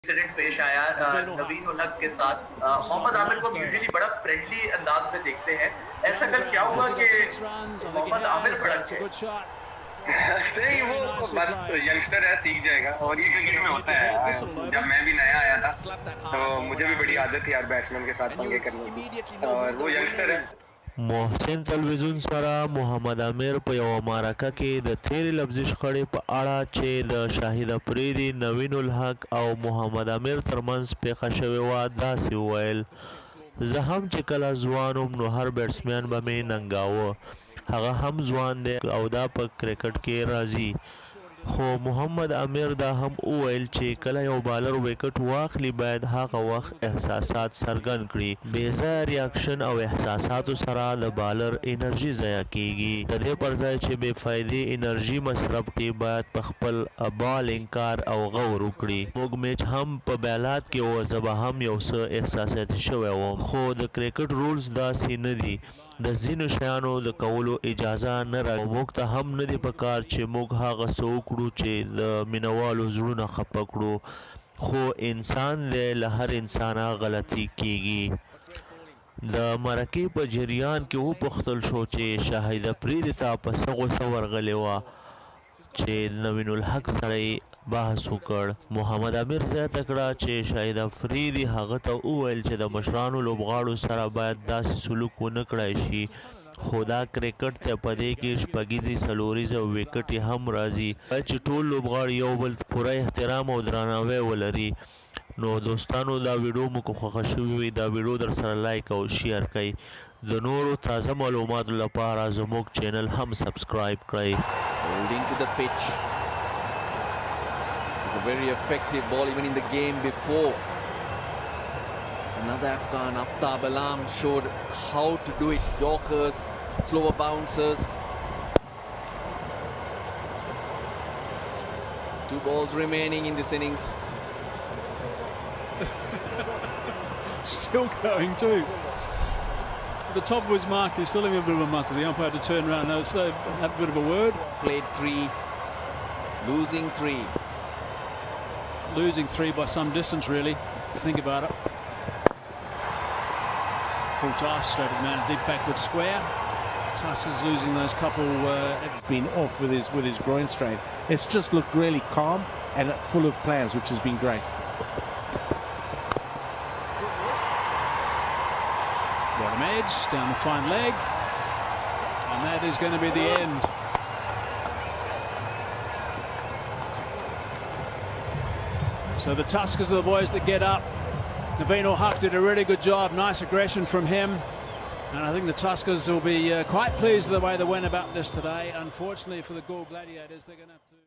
इंसिडेंट पेश आया नवीन उल-हक के साथ। मोहम्मद आमिर को यूजुअली बड़ा फ्रेंडली अंदाज में देखते हैं, ऐसा कल क्या हुआ कि मोहम्मद आमिर भड़क गए? नहीं, वो बस यंगस्टर है, सीख जाएगा। और ये क्रिकेट में होता है। जब मैं भी नया आया था तो मुझे भी बड़ी आदत थी यार बैट्समैन के साथ पंगे करने की, और वो यंगस्टर है। محسن تلویزیون سره محمد امیر په یو معرکه کې د تیرې لفظي شخړې په اړه چې د شاهد افریدي نوین الحق او محمد امیر ترمنځ پیښه شوې وه داسې وویل: زه هم چې کله ځوان وم نو هر بیټسمین به مې ننګاوه، هغه هم ځوان دی او دا په کرکټ کې راځي. خو محمد امیر دا هم وویل چې کله یو بالر وکټ واخلي باید هغه وخت احساسات څرګند کړي. بې ځایه ریاکشن او احساساتو سره د بالر انرژي ضایع کیږي. د دې پر ځای چې بې فایدې انرژي مصرف کړي باید په خپل بالینګ کار او غور وکړي. موږ میچ هم په بیلات کې و، زه به هم یو څه احساساتي شوی وم، خو د کرکټ رولز داسې نه دي. د ځینو شیانو د کولو اجازه نه راکوي. موږ ته هم نه دی پکار چې موږ هغه څه وکړو چې د مینوالو زړونه خفه کړو، خو انسان دی، له هر انسانه غلطي کیږي. د مرکې په جریان کې وپوښتل شو چې شاهد افریدي ته په څه غوسه ورغلې وه چې نوین الحق سره یې بحث وکړ. محمد امیر زیاته کړه چې شاهد افریدي هغه ته وویل چې د مشرانو لوبغاړو سره باید داسې سلوک ونه کړای شي، خو دا کرکټ ته په دې کې شپږیزې څلوریزې او وکټې هم راځي، باید چې ټول لوبغاړي یو بل پوره احترام او درناوی ولري. نو دوستانو، دا ویډیو مو که خوښه شوې وي دا ویډیو در سره لایک او شیر کړئ. د نورو تازه معلوماتو لپاره زموږ چینل هم سبسکرایب کړئ. Holding to the pitch. It's a very effective ball even in the game before. Another Afghan, Aftab Alam, showed how to do it. Yorkers, slower bouncers. 2 balls remaining in this innings. Still going too. At the top of his mark, he's still having a bit of a mutter. The umpire had to turn around and have a bit of a word. Played 3, losing 3. Losing 3 by some distance, really. Think about it. Full toss, straight at man, deep backward square. Tuskers losing those couple. Been off with his groin strain. It's just looked really calm and full of plans, which has been great. Bottom edge, down the fine leg, and that is going to be the end. So the Tuskers are the boys that get up. Naveen ul-Haq did a really good job, nice aggression from him, and I think the Tuskers will be quite pleased with the way they went about this today. Unfortunately for the Gaul Gladiators, they're going to have to